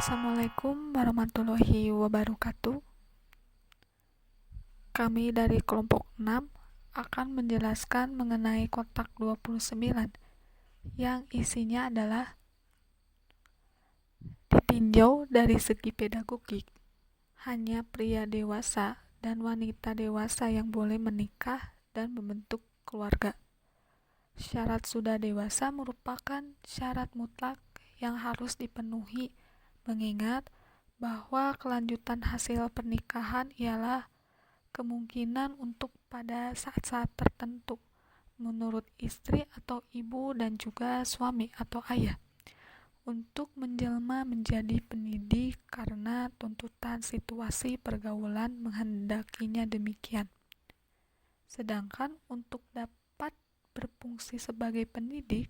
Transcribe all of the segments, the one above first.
Assalamualaikum warahmatullahi wabarakatuh. Kami dari kelompok 6 akan menjelaskan mengenai kotak 29 yang isinya adalah ditinjau dari segi pedagogik. Hanya pria dewasa dan wanita dewasa yang boleh menikah dan membentuk keluarga. Syarat sudah dewasa merupakan syarat mutlak yang harus dipenuhi, mengingat bahwa kelanjutan hasil pernikahan ialah kemungkinan untuk pada saat-saat tertentu menurut istri atau ibu dan juga suami atau ayah untuk menjelma menjadi pendidik karena tuntutan situasi pergaulan menghendakinya demikian. Sedangkan untuk dapat berfungsi sebagai pendidik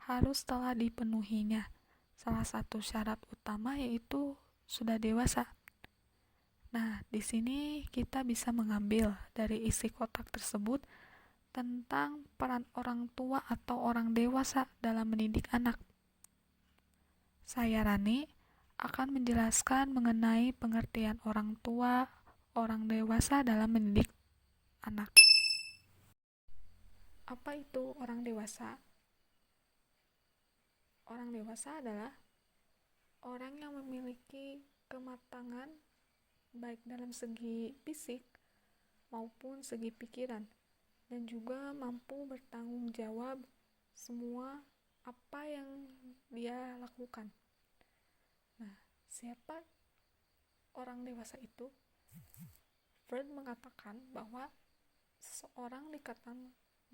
harus telah dipenuhinya salah satu syarat utama, yaitu sudah dewasa. Nah, di sini kita bisa mengambil dari isi kotak tersebut tentang peran orang tua atau orang dewasa dalam mendidik anak. Saya Rani akan menjelaskan mengenai pengertian orang tua, orang dewasa dalam mendidik anak. Apa itu orang dewasa? Orang dewasa adalah orang yang memiliki kematangan baik dalam segi fisik maupun segi pikiran, dan juga mampu bertanggung jawab semua apa yang dia lakukan. Nah, siapa orang dewasa itu? Freud mengatakan bahwa seseorang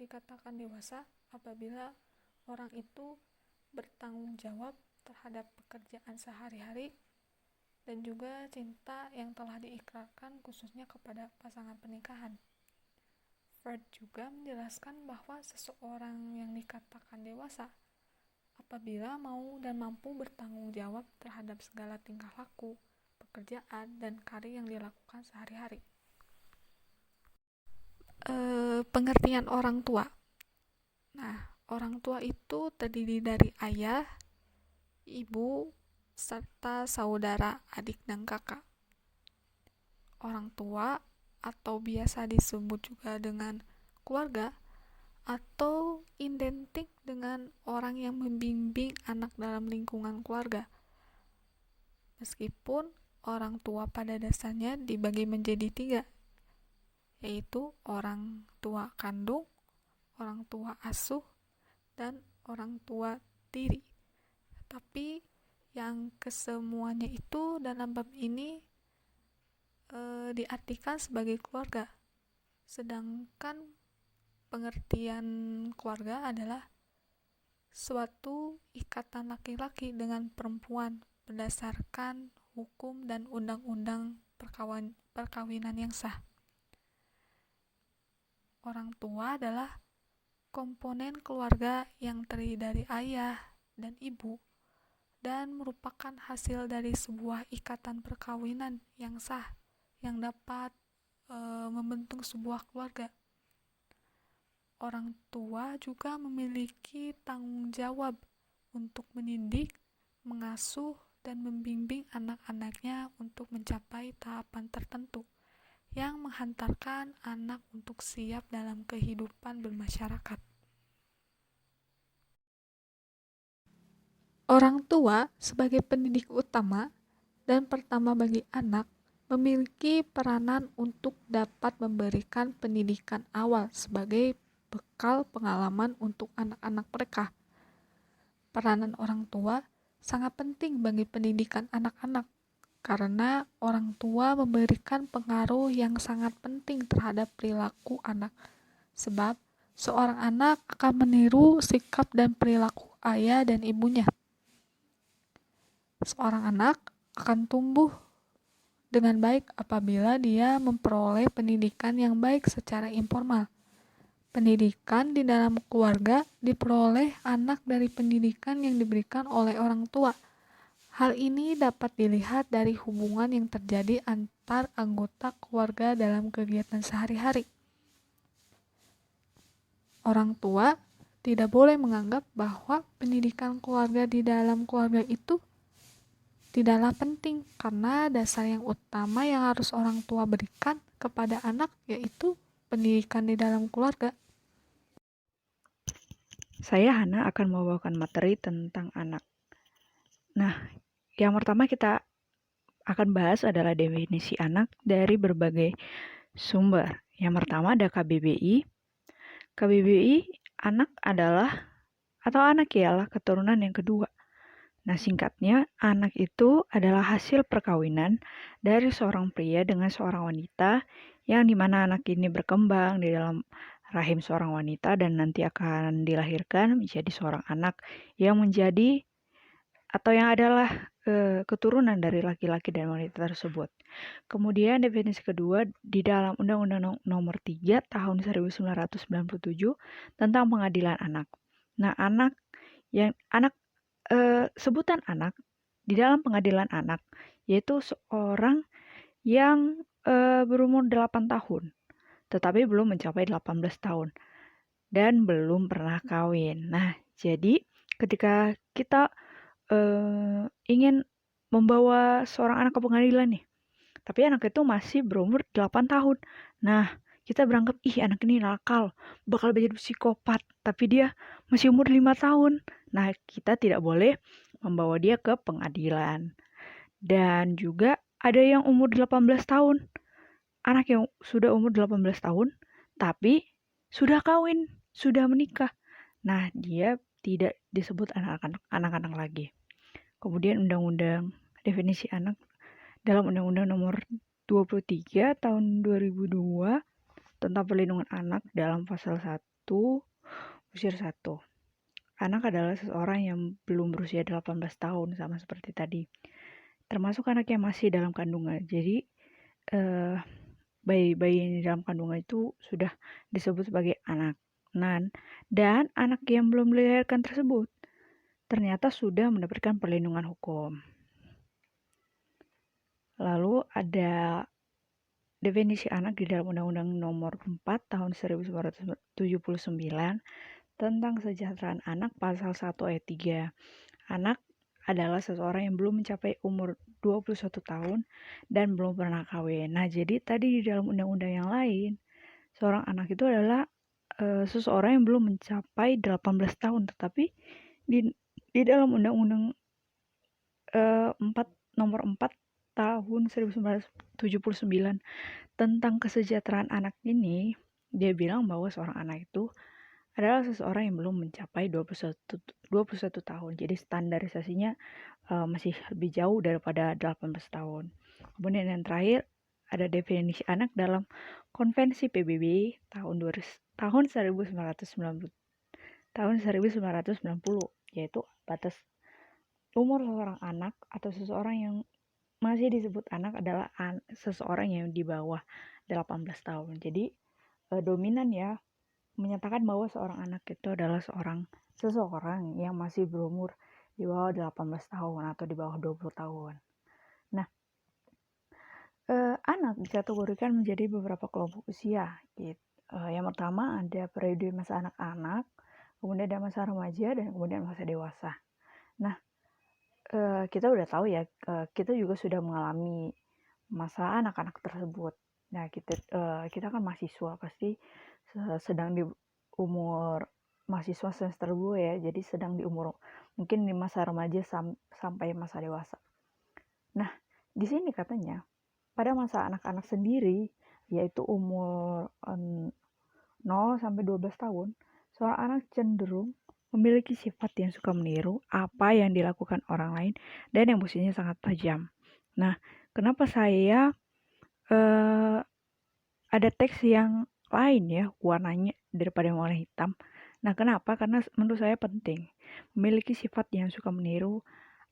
dikatakan dewasa apabila orang itu bertanggung jawab terhadap pekerjaan sehari-hari dan juga cinta yang telah diikrarkan khususnya kepada pasangan pernikahan. Freud juga menjelaskan bahwa seseorang yang dikatakan dewasa apabila mau dan mampu bertanggung jawab terhadap segala tingkah laku, pekerjaan, dan karya yang dilakukan sehari-hari. Pengertian orang tua. Nah, orang tua itu terdiri dari ayah, ibu, serta saudara, adik, dan kakak. Orang tua atau biasa disebut juga dengan keluarga atau identik dengan orang yang membimbing anak dalam lingkungan keluarga. Meskipun orang tua pada dasarnya dibagi menjadi 3, yaitu orang tua kandung, orang tua asuh, dan orang tua tiri. Tapi yang kesemuanya itu dalam bab ini diartikan sebagai keluarga. Sedangkan pengertian keluarga adalah suatu ikatan laki-laki dengan perempuan berdasarkan hukum dan undang-undang perkawinan yang sah. Orang tua adalah komponen keluarga yang terdiri dari ayah dan ibu dan merupakan hasil dari sebuah ikatan perkawinan yang sah yang dapat membentuk sebuah keluarga. Orang tua juga memiliki tanggung jawab untuk mendidik, mengasuh, dan membimbing anak-anaknya untuk mencapai tahapan tertentu yang menghantarkan anak untuk siap dalam kehidupan bermasyarakat. Orang tua sebagai pendidik utama dan pertama bagi anak memiliki peranan untuk dapat memberikan pendidikan awal sebagai bekal pengalaman untuk anak-anak mereka. Peranan orang tua sangat penting bagi pendidikan anak-anak karena orang tua memberikan pengaruh yang sangat penting terhadap perilaku anak. Sebab seorang anak akan meniru sikap dan perilaku ayah dan ibunya. Seorang anak akan tumbuh dengan baik apabila dia memperoleh pendidikan yang baik secara informal. Pendidikan di dalam keluarga diperoleh anak dari pendidikan yang diberikan oleh orang tua. Hal ini dapat dilihat dari hubungan yang terjadi antar anggota keluarga dalam kegiatan sehari-hari. Orang tua tidak boleh menganggap bahwa pendidikan keluarga di dalam keluarga itu tidaklah penting karena dasar yang utama yang harus orang tua berikan kepada anak yaitu pendidikan di dalam keluarga. Saya Hana akan membawakan materi tentang anak. Nah, yang pertama kita akan bahas adalah definisi anak dari berbagai sumber. Yang pertama ada KBBI. KBBI, anak adalah atau anak ialah keturunan yang kedua. Nah, singkatnya, anak itu adalah hasil perkawinan dari seorang pria dengan seorang wanita yang dimana anak ini berkembang di dalam rahim seorang wanita dan nanti akan dilahirkan menjadi seorang anak yang menjadi atau yang adalah keturunan dari laki-laki dan wanita tersebut. Kemudian definisi kedua di dalam Undang-Undang Nomor 3 Tahun 1997 tentang Pengadilan Anak. Nah, sebutan anak di dalam pengadilan anak yaitu seorang yang berumur 8 tahun tetapi belum mencapai 18 tahun dan belum pernah kawin. Nah, jadi ketika kita ingin membawa seorang anak ke pengadilan nih, tapi anak itu masih berumur 8 tahun. Nah, kita beranggap, anak ini nakal, bakal menjadi psikopat, tapi dia masih umur 5 tahun. Nah, kita tidak boleh membawa dia ke pengadilan. Dan juga ada yang umur 18 tahun. Anak yang sudah umur 18 tahun, tapi sudah kawin, sudah menikah. Nah, dia tidak disebut anak-anak lagi. Kemudian undang-undang definisi anak dalam Undang-Undang Nomor 23 Tahun 2002 tentang perlindungan anak dalam pasal 1 unsur 1. Anak adalah seseorang yang belum berusia 18 tahun sama seperti tadi. Termasuk anak yang masih dalam kandungan. Jadi bayi-bayi yang di dalam kandungan itu sudah disebut sebagai anak. Dan anak yang belum dilahirkan tersebut ternyata sudah mendapatkan perlindungan hukum. Lalu ada definisi anak di dalam Undang-Undang Nomor 4 Tahun 1979 tentang kesejahteraan anak pasal 1 ayat 3. Anak adalah seseorang yang belum mencapai umur 21 tahun dan belum pernah kawin. Nah, jadi tadi di dalam undang-undang yang lain, seorang anak itu adalah seseorang yang belum mencapai 18 tahun, tetapi di dalam Undang-Undang 4 Nomor 4 Tahun 1979 tentang kesejahteraan anak ini, dia bilang bahwa seorang anak itu adalah seseorang yang belum mencapai 21 tahun. Jadi standarisasinya masih lebih jauh daripada 18 tahun. Kemudian yang terakhir ada definisi anak dalam Konvensi PBB tahun 1990 yaitu batas umur seorang anak atau seseorang yang masih disebut anak adalah seseorang yang di bawah 18 tahun. Jadi dominan ya menyatakan bahwa seorang anak itu adalah seseorang yang masih berumur di bawah 18 tahun atau di bawah 20 tahun. Nah, anak dikategorikan menjadi beberapa kelompok usia. Gitu. Yang pertama ada periode masa anak-anak, kemudian ada masa remaja, dan kemudian masa dewasa. Nah, kita udah tahu ya, kita juga sudah mengalami masa anak-anak tersebut. Nah, kita kan mahasiswa, pasti sedang di umur mahasiswa semester 2 ya, jadi sedang di umur mungkin di masa remaja sampai masa dewasa. Nah, di sini katanya pada masa anak-anak sendiri, yaitu umur 0 sampai 12 tahun, seorang anak cenderung memiliki sifat yang suka meniru apa yang dilakukan orang lain dan emosinya sangat tajam. Nah, kenapa saya ada teks yang lain ya warnanya daripada warna hitam? Nah, kenapa? Karena menurut saya penting memiliki sifat yang suka meniru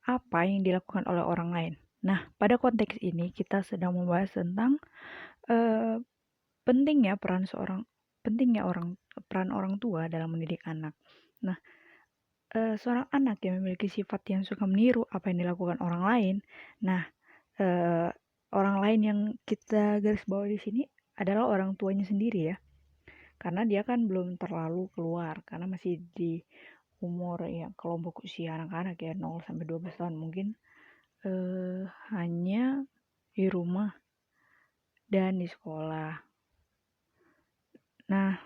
apa yang dilakukan oleh orang lain. Nah, pada konteks ini kita sedang membahas tentang pentingnya peran orang tua dalam mendidik anak. Nah, seorang anak yang memiliki sifat yang suka meniru apa yang dilakukan orang lain. Nah, orang lain yang kita garis bawah di sini adalah orang tuanya sendiri ya. Karena dia kan belum terlalu keluar karena masih di umur ya kelompok usia anak-anak ya 0 sampai 12 tahun mungkin hanya di rumah dan di sekolah. Nah,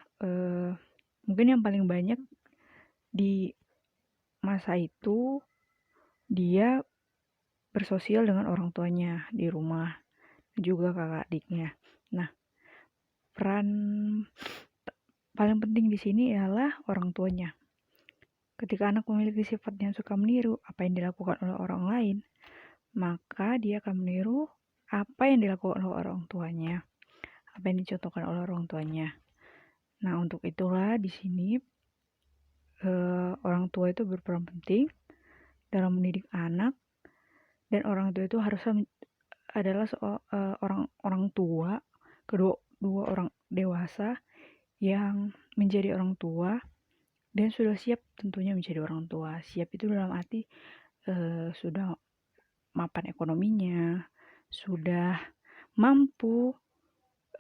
mungkin yang paling banyak di masa itu dia bersosial dengan orang tuanya di rumah, juga kakak adiknya. Nah, peran paling penting di sini ialah orang tuanya. Ketika anak memiliki sifat yang suka meniru apa yang dilakukan oleh orang lain, maka dia akan meniru apa yang dilakukan oleh orang tuanya, apa yang dicontohkan oleh orang tuanya. Nah, untuk itulah di sini orang tua itu berperan penting dalam mendidik anak, dan orang tua itu harusnya adalah orang tua, dua orang dewasa yang menjadi orang tua dan sudah siap tentunya menjadi orang tua. Siap itu dalam arti sudah mapan ekonominya, sudah mampu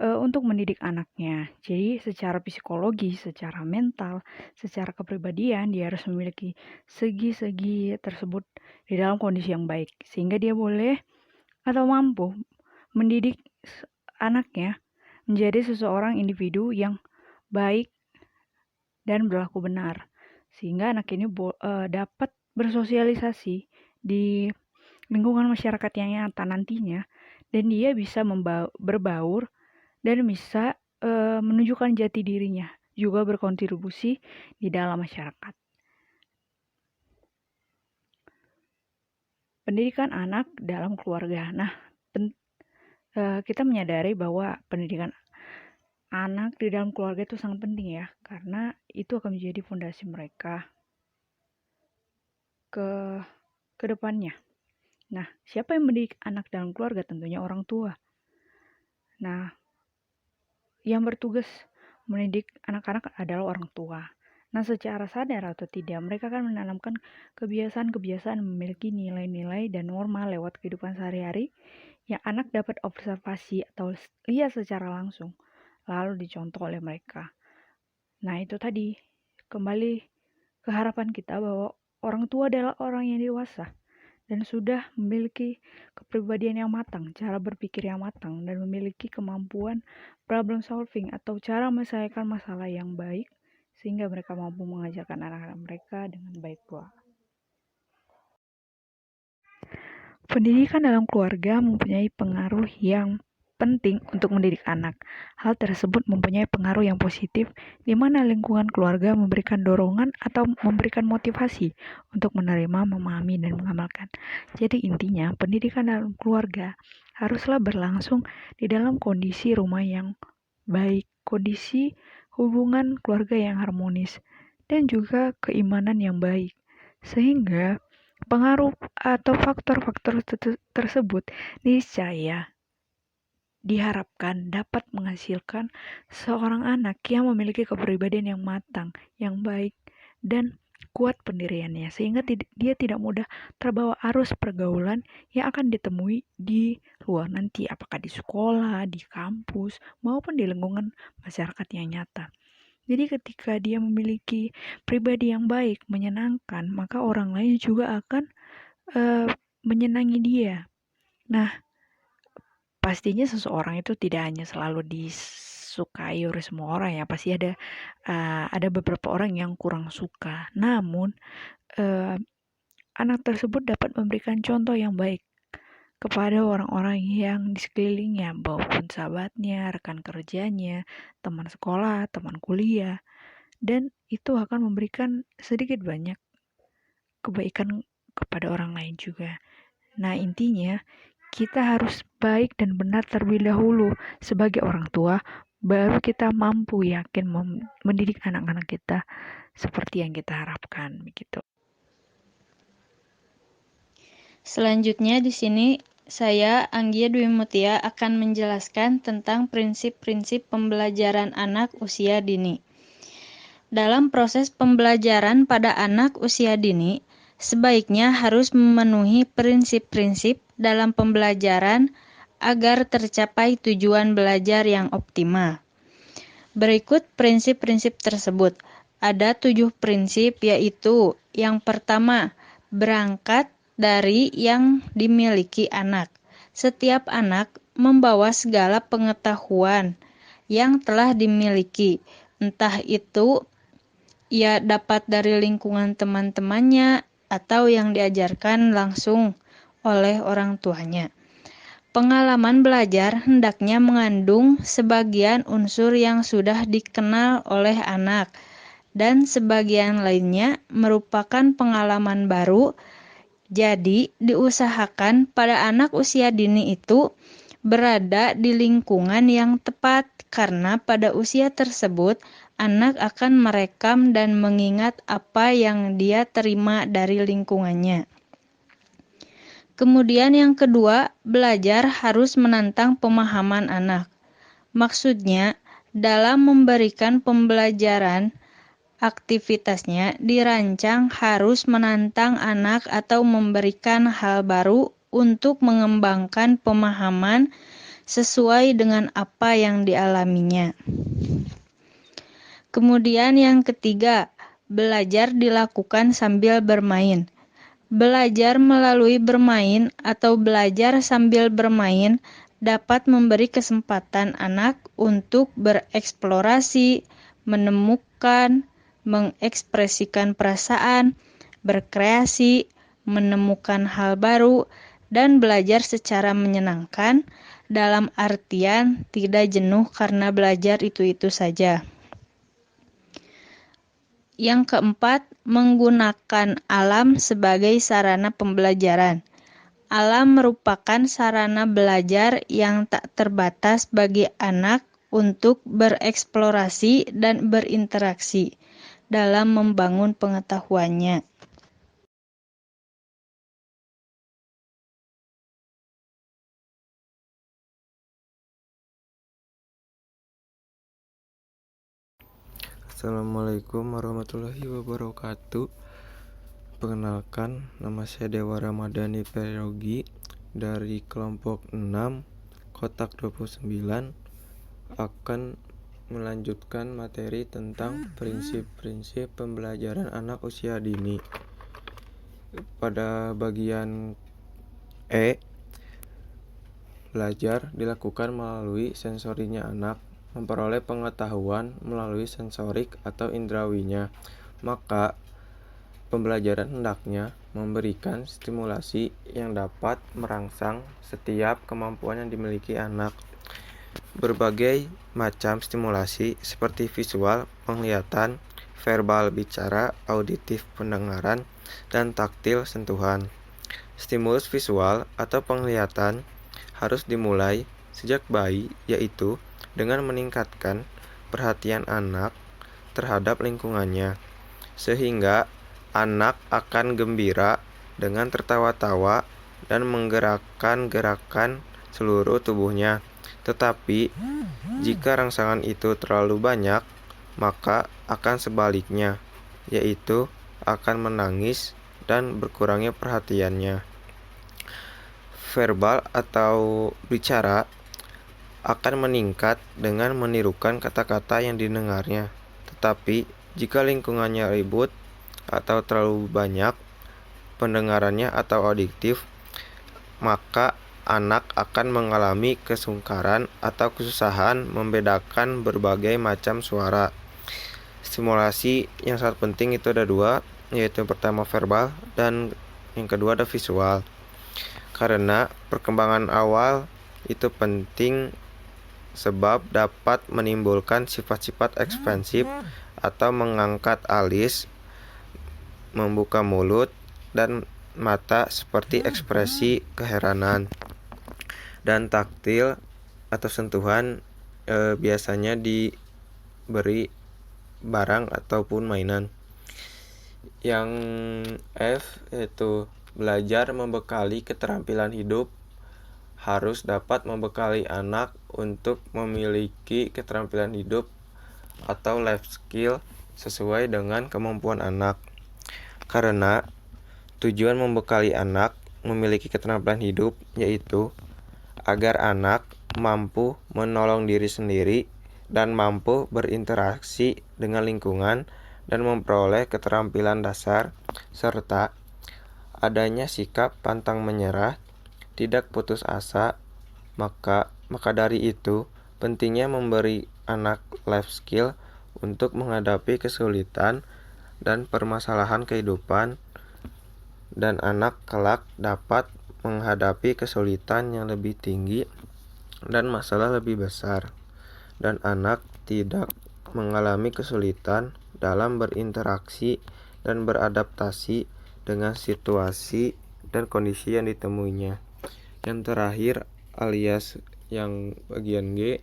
untuk mendidik anaknya. Jadi secara psikologi, secara mental, secara kepribadian dia harus memiliki segi-segi tersebut di dalam kondisi yang baik, sehingga dia boleh atau mampu mendidik anaknya menjadi seseorang individu yang baik dan berlaku benar, sehingga anak ini dapat bersosialisasi di lingkungan masyarakat yang nyata nantinya, dan dia bisa berbaur dan bisa menunjukkan jati dirinya, juga berkontribusi di dalam masyarakat. Pendidikan anak dalam keluarga. Nah, kita menyadari bahwa pendidikan anak di dalam keluarga itu sangat penting ya, karena itu akan menjadi fondasi mereka ke depannya. Nah, siapa yang mendidik anak dalam keluarga? Tentunya orang tua. Nah, yang bertugas mendidik anak-anak adalah orang tua. Nah, secara sadar atau tidak, mereka akan menanamkan kebiasaan-kebiasaan memiliki nilai-nilai dan norma lewat kehidupan sehari-hari yang anak dapat observasi atau lihat secara langsung, lalu dicontoh oleh mereka. Nah, itu tadi, kembali ke harapan kita bahwa orang tua adalah orang yang dewasa dan sudah memiliki kepribadian yang matang, cara berpikir yang matang, dan memiliki kemampuan problem solving atau cara menyelesaikan masalah yang baik, sehingga mereka mampu mengajarkan anak-anak mereka dengan baik pula. Pendidikan dalam keluarga mempunyai pengaruh yang penting untuk mendidik anak. Hal tersebut mempunyai pengaruh yang positif, di mana lingkungan keluarga memberikan dorongan atau memberikan motivasi untuk menerima, memahami, dan mengamalkan. Jadi intinya, pendidikan dalam keluarga haruslah berlangsung di dalam kondisi rumah yang baik, kondisi hubungan keluarga yang harmonis, dan juga keimanan yang baik. Sehingga pengaruh atau faktor-faktor tersebut niscaya diharapkan dapat menghasilkan seorang anak yang memiliki kepribadian yang matang, yang baik, dan kuat pendiriannya, sehingga dia tidak mudah terbawa arus pergaulan yang akan ditemui di luar nanti, apakah di sekolah, di kampus, maupun di lingkungan masyarakat yang nyata. Jadi ketika dia memiliki pribadi yang baik, menyenangkan, maka orang lain juga akan menyenangi dia. Nah, pastinya seseorang itu tidak hanya selalu disukai oleh semua orang ya, pasti ada beberapa orang yang kurang suka. Namun anak tersebut dapat memberikan contoh yang baik kepada orang-orang yang di sekelilingnya, maupun sahabatnya, rekan kerjanya, teman sekolah, teman kuliah, dan itu akan memberikan sedikit banyak kebaikan kepada orang lain juga. Nah, intinya kita harus baik dan benar terlebih dahulu sebagai orang tua, baru kita mampu yakin mendidik anak-anak kita seperti yang kita harapkan begitu. Selanjutnya di sini saya Anggia Dwi Mutia akan menjelaskan tentang prinsip-prinsip pembelajaran anak usia dini. Dalam proses pembelajaran pada anak usia dini, sebaiknya harus memenuhi prinsip-prinsip dalam pembelajaran agar tercapai tujuan belajar yang optimal. Berikut prinsip-prinsip tersebut. Ada 7 prinsip, yaitu yang pertama, berangkat dari yang dimiliki anak. Setiap anak membawa segala pengetahuan yang telah dimiliki, entah itu ia dapat dari lingkungan teman-temannya atau yang diajarkan langsung oleh orang tuanya. Pengalaman belajar hendaknya mengandung sebagian unsur yang sudah dikenal oleh anak, dan sebagian lainnya merupakan pengalaman baru. Jadi, diusahakan pada anak usia dini itu berada di lingkungan yang tepat, karena pada usia tersebut anak akan merekam dan mengingat apa yang dia terima dari lingkungannya. Kemudian yang kedua, belajar harus menantang pemahaman anak. Maksudnya, dalam memberikan pembelajaran, aktivitasnya dirancang harus menantang anak atau memberikan hal baru untuk mengembangkan pemahaman sesuai dengan apa yang dialaminya. Kemudian yang ketiga, belajar dilakukan sambil bermain. Belajar melalui bermain atau belajar sambil bermain dapat memberi kesempatan anak untuk bereksplorasi, menemukan, mengekspresikan perasaan, berkreasi, menemukan hal baru, dan belajar secara menyenangkan, dalam artian tidak jenuh karena belajar itu-itu saja. Yang keempat, menggunakan alam sebagai sarana pembelajaran. Alam merupakan sarana belajar yang tak terbatas bagi anak untuk bereksplorasi dan berinteraksi dalam membangun pengetahuannya. Assalamualaikum warahmatullahi wabarakatuh. Perkenalkan, nama saya Dewa Ramadhani Perogi dari kelompok 6 kotak 29 akan melanjutkan materi tentang prinsip-prinsip pembelajaran anak usia dini. Pada bagian E, belajar dilakukan melalui sensorinya anak, memperoleh pengetahuan melalui sensorik atau indrawinya. Maka pembelajaran hendaknya memberikan stimulasi yang dapat merangsang setiap kemampuan yang dimiliki anak. Berbagai macam stimulasi seperti visual, penglihatan, verbal bicara, auditif pendengaran, dan taktil sentuhan. Stimulus visual atau penglihatan harus dimulai sejak bayi, yaitu dengan meningkatkan perhatian anak terhadap lingkungannya, sehingga anak akan gembira dengan tertawa-tawa dan menggerakkan gerakan seluruh tubuhnya. Tetapi, jika rangsangan itu terlalu banyak, maka akan sebaliknya, yaitu akan menangis dan berkurangnya perhatiannya. Verbal atau bicara akan meningkat dengan menirukan kata-kata yang didengarnya. Tetapi, jika lingkungannya ribut atau terlalu banyak pendengarannya atau auditif, maka anak akan mengalami kesungkaran atau kesusahan membedakan berbagai macam suara. Stimulasi yang sangat penting itu ada dua, yaitu yang pertama verbal dan yang kedua ada visual. Karena perkembangan awal itu penting sebab dapat menimbulkan sifat-sifat ekspansif atau mengangkat alis, membuka mulut dan mata seperti ekspresi keheranan. Dan taktil atau sentuhan biasanya diberi barang ataupun mainan. Yang F yaitu belajar membekali keterampilan hidup, harus dapat membekali anak untuk memiliki keterampilan hidup atau life skill sesuai dengan kemampuan anak. Karena tujuan membekali anak memiliki keterampilan hidup yaitu agar anak mampu menolong diri sendiri dan mampu berinteraksi dengan lingkungan dan memperoleh keterampilan dasar, serta adanya sikap pantang menyerah, tidak putus asa, maka dari itu pentingnya memberi anak life skill untuk menghadapi kesulitan dan permasalahan kehidupan, dan anak kelak dapat menghadapi kesulitan yang lebih tinggi dan masalah lebih besar, dan anak tidak mengalami kesulitan dalam berinteraksi dan beradaptasi dengan situasi dan kondisi yang ditemuinya. Yang terakhir, alias yang bagian G,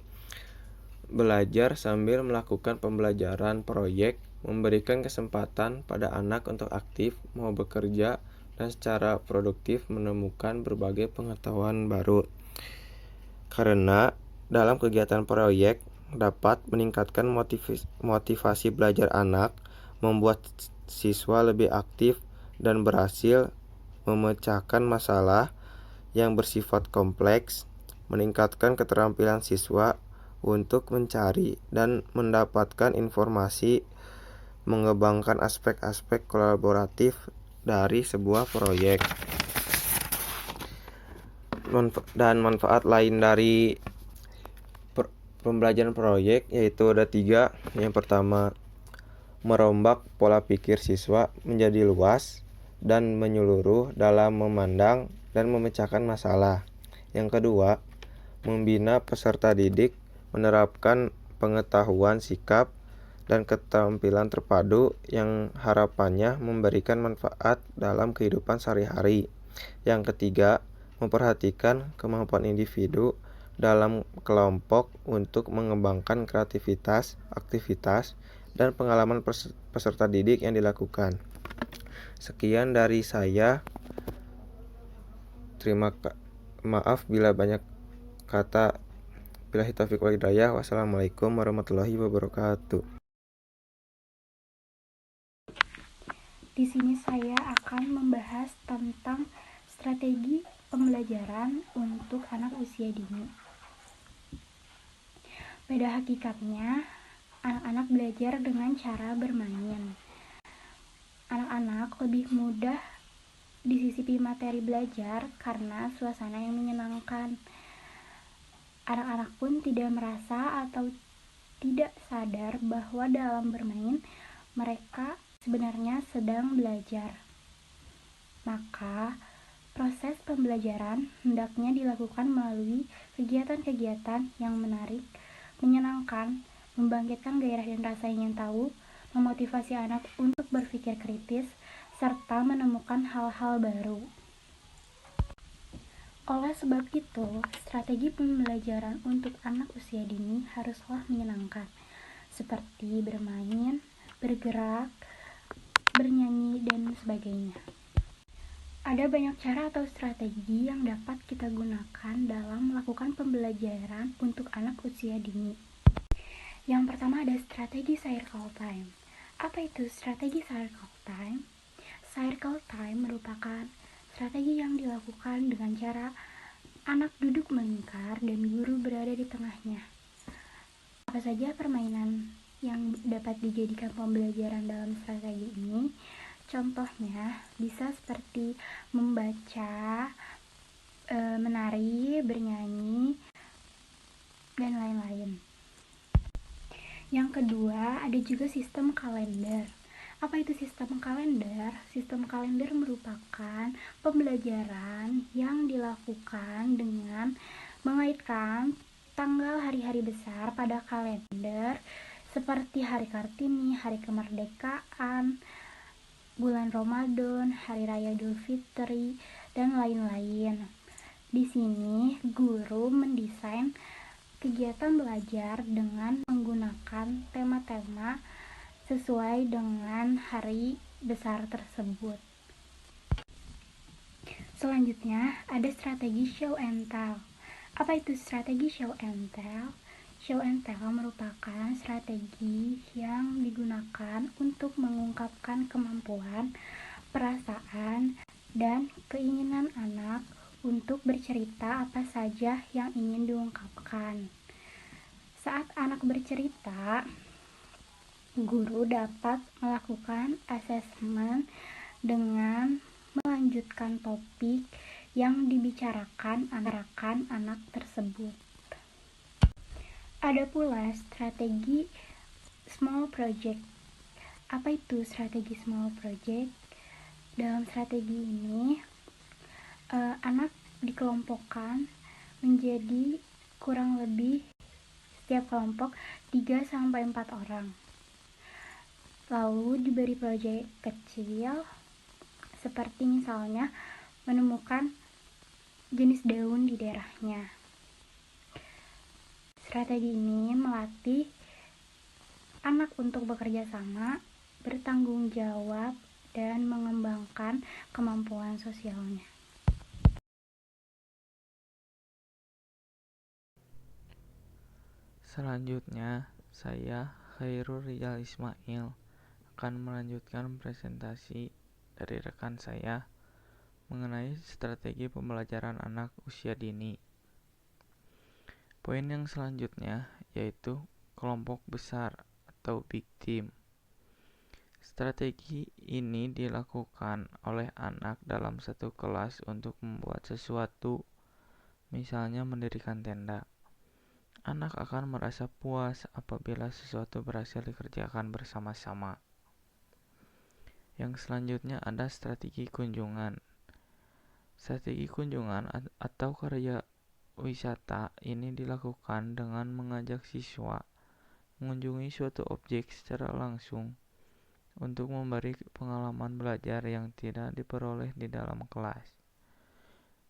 belajar sambil melakukan pembelajaran proyek memberikan kesempatan pada anak untuk aktif mau bekerja dan secara produktif menemukan berbagai pengetahuan baru. Karena dalam kegiatan proyek dapat meningkatkan motivasi belajar anak, membuat siswa lebih aktif dan berhasil memecahkan masalah yang bersifat kompleks, meningkatkan keterampilan siswa untuk mencari dan mendapatkan informasi, mengembangkan aspek-aspek kolaboratif dari sebuah proyek. Dan manfaat lain dari pembelajaran proyek yaitu ada 3. Yang pertama, merombak pola pikir siswa menjadi luas dan menyeluruh dalam memandang dan memecahkan masalah. Yang kedua, membina peserta didik menerapkan pengetahuan sikap dan keterampilan terpadu yang harapannya memberikan manfaat dalam kehidupan sehari-hari. Yang ketiga, memperhatikan kemampuan individu dalam kelompok untuk mengembangkan kreativitas, aktivitas, dan pengalaman peserta didik yang dilakukan. Sekian dari saya. Maaf bila banyak kata. Billahi taufiq wal hidayah. Wassalamualaikum warahmatullahi wabarakatuh. Di sini saya akan membahas tentang strategi pembelajaran untuk anak usia dini. Pada hakikatnya, anak-anak belajar dengan cara bermain. Anak-anak lebih mudah disisipi materi belajar karena suasana yang menyenangkan. Anak-anak pun tidak merasa atau tidak sadar bahwa dalam bermain mereka sebenarnya sedang belajar. Maka, proses pembelajaran hendaknya dilakukan melalui kegiatan-kegiatan yang menarik, menyenangkan, membangkitkan gairah dan rasa ingin tahu, memotivasi anak untuk berpikir kritis, serta menemukan hal-hal baru. Oleh sebab itu, strategi pembelajaran untuk anak usia dini haruslah menyenangkan, seperti bermain, bergerak, bernyanyi, dan sebagainya. Ada banyak cara atau strategi yang dapat kita gunakan dalam melakukan pembelajaran untuk anak usia dini. Yang pertama ada strategi circle time. Apa itu strategi circle time? Circle time merupakan strategi yang dilakukan dengan cara anak duduk melingkar dan guru berada di tengahnya. Apa saja permainan yang dapat dijadikan pembelajaran dalam strategi ini? Contohnya bisa seperti membaca, menari, bernyanyi, dan lain-lain. Yang kedua, ada juga sistem kalender. Apa itu sistem kalender? Sistem kalender merupakan pembelajaran yang dilakukan dengan mengaitkan tanggal hari-hari besar pada kalender seperti Hari Kartini, Hari Kemerdekaan, bulan Ramadan, Hari Raya Idul Fitri, dan lain-lain. Di sini, guru mendesain kegiatan belajar dengan menggunakan tema-tema sesuai dengan hari besar tersebut. Selanjutnya, ada strategi show and tell. Apa itu strategi show and tell? Show and tell merupakan strategi yang digunakan untuk mengungkapkan kemampuan, perasaan, dan keinginan anak untuk bercerita apa saja yang ingin diungkapkan. Saat anak bercerita, guru dapat melakukan asesmen dengan melanjutkan topik yang dibicarakan anak tersebut. Ada pula strategi small project. Apa itu strategi small project? Dalam strategi ini, anak dikelompokkan menjadi kurang lebih setiap kelompok 3-4 orang. Lalu diberi proyek kecil seperti misalnya menemukan jenis daun di daerahnya. Strategi ini melatih anak untuk bekerja sama, bertanggung jawab, dan mengembangkan kemampuan sosialnya. Selanjutnya, saya Khairul Rijal Ismail akan melanjutkan presentasi dari rekan saya mengenai strategi pembelajaran anak usia dini. Poin yang selanjutnya yaitu kelompok besar atau big team. Strategi ini dilakukan oleh anak dalam satu kelas untuk membuat sesuatu, misalnya mendirikan tenda. Anak akan merasa puas apabila sesuatu berhasil dikerjakan bersama-sama. Yang selanjutnya ada strategi kunjungan. Strategi kunjungan atau karya wisata ini dilakukan dengan mengajak siswa mengunjungi suatu objek secara langsung untuk memberi pengalaman belajar yang tidak diperoleh di dalam kelas.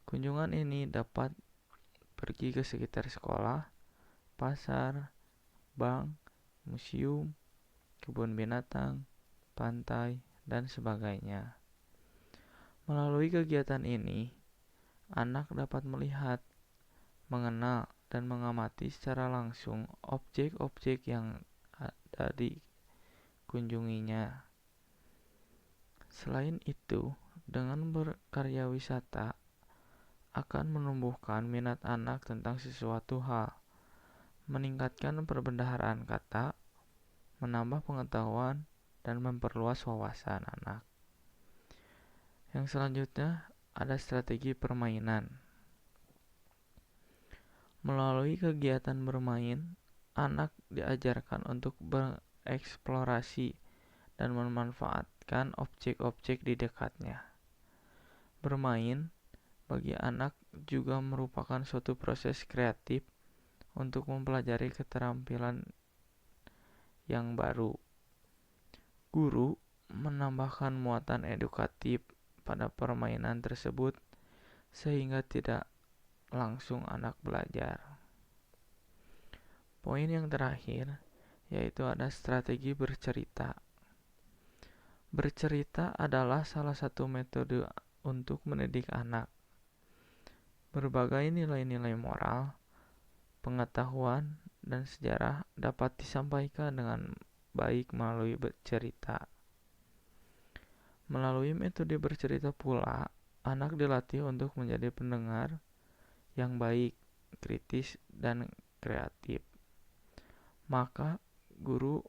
Kunjungan ini dapat pergi ke sekitar sekolah, pasar, bank, museum, kebun binatang, pantai, dan sebagainya. Melalui kegiatan ini, anak dapat melihat, mengenal, dan mengamati secara langsung objek-objek yang ada dikunjunginya. Selain itu, dengan berkarya wisata akan menumbuhkan minat anak tentang sesuatu hal, meningkatkan perbendaharaan kata, menambah pengetahuan, dan memperluas wawasan anak. Yang selanjutnya ada strategi permainan. Melalui kegiatan bermain, anak diajarkan untuk bereksplorasi dan memanfaatkan objek-objek di dekatnya. Bermain bagi anak juga merupakan suatu proses kreatif untuk mempelajari keterampilan yang baru. Guru menambahkan muatan edukatif pada permainan tersebut sehingga tidak langsung anak belajar. Poin yang terakhir yaitu ada strategi bercerita. Bercerita adalah salah satu metode untuk mendidik anak. Berbagai nilai-nilai moral, pengetahuan, dan sejarah dapat disampaikan dengan baik melalui bercerita. Melalui metode bercerita pula, anak dilatih untuk menjadi pendengar yang baik, kritis, dan kreatif. Maka, guru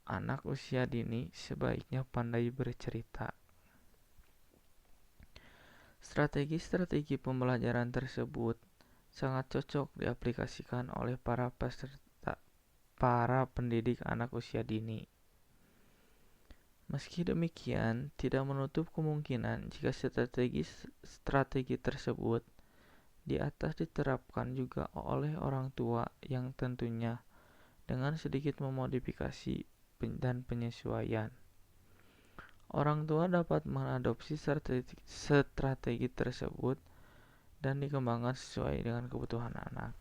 anak usia dini sebaiknya pandai bercerita. Strategi-strategi pembelajaran tersebut sangat cocok diaplikasikan oleh para pendidik anak usia dini. Meski demikian, tidak menutup kemungkinan jika strategi tersebut di atas diterapkan juga oleh orang tua yang tentunya dengan sedikit memodifikasi dan penyesuaian. Orang tua dapat mengadopsi strategi tersebut dan dikembangkan sesuai dengan kebutuhan anak.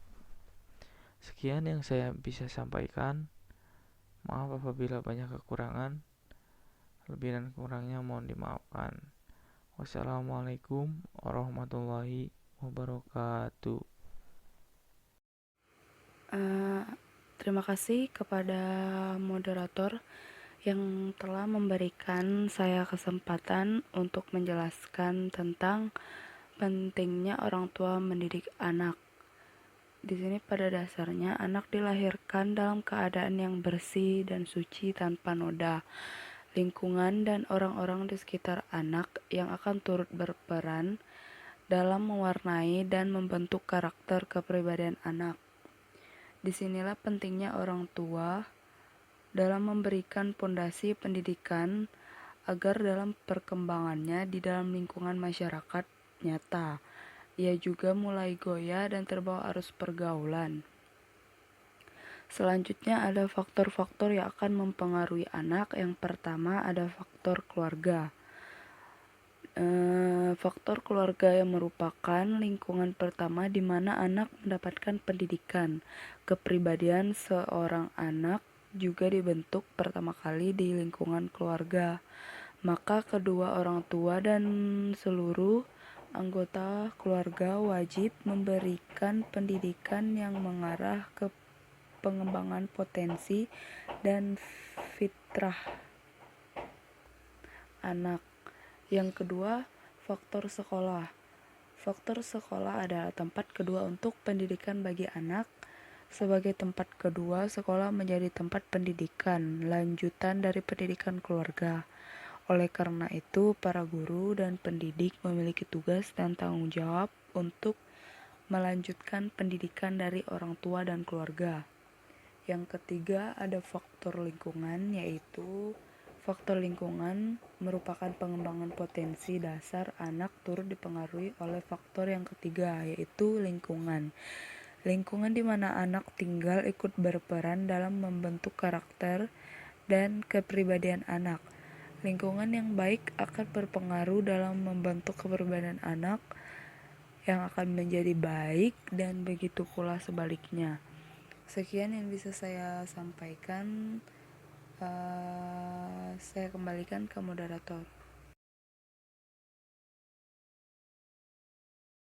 Sekian yang saya bisa sampaikan. Maaf apabila banyak kekurangan. Lebih dan kurangnya mohon dimaafkan. Wassalamualaikum warahmatullahi wabarakatuh. Terima kasih kepada moderator yang telah memberikan saya kesempatan untuk menjelaskan tentang pentingnya orang tua mendidik anak. Di sini pada dasarnya anak dilahirkan dalam keadaan yang bersih dan suci tanpa noda. lingkungan, dan orang-orang di sekitar anak yang akan turut berperan dalam mewarnai dan membentuk karakter kepribadian anak. Disinilah pentingnya orang tua dalam memberikan pondasi pendidikan agar dalam perkembangannya di dalam lingkungan masyarakat nyata, ia juga mulai goyah dan terbawa arus pergaulan. Selanjutnya ada faktor-faktor yang akan mempengaruhi anak. Yang pertama ada faktor keluarga. Faktor keluarga yang merupakan lingkungan pertama di mana anak mendapatkan pendidikan. Kepribadian seorang anak juga dibentuk pertama kali di lingkungan keluarga. Maka kedua orang tua dan seluruh anggota keluarga wajib memberikan pendidikan yang mengarah ke pengembangan potensi dan fitrah anak. Yang kedua, faktor sekolah. Faktor sekolah adalah tempat kedua untuk pendidikan bagi anak. Sebagai tempat kedua, sekolah menjadi tempat pendidikan, lanjutan dari pendidikan keluarga. Oleh karena itu, para guru dan pendidik memiliki tugas dan tanggung jawab untuk melanjutkan pendidikan dari orang tua dan keluarga. Yang ketiga ada faktor lingkungan, yaitu faktor lingkungan merupakan pengembangan potensi dasar anak turut dipengaruhi oleh faktor yang ketiga, yaitu lingkungan. Lingkungan di mana anak tinggal ikut berperan dalam membentuk karakter dan kepribadian anak. Lingkungan yang baik akan berpengaruh dalam membentuk kepribadian anak yang akan menjadi baik, dan begitu pula sebaliknya. Sekian yang bisa saya sampaikan. Saya kembalikan ke moderator.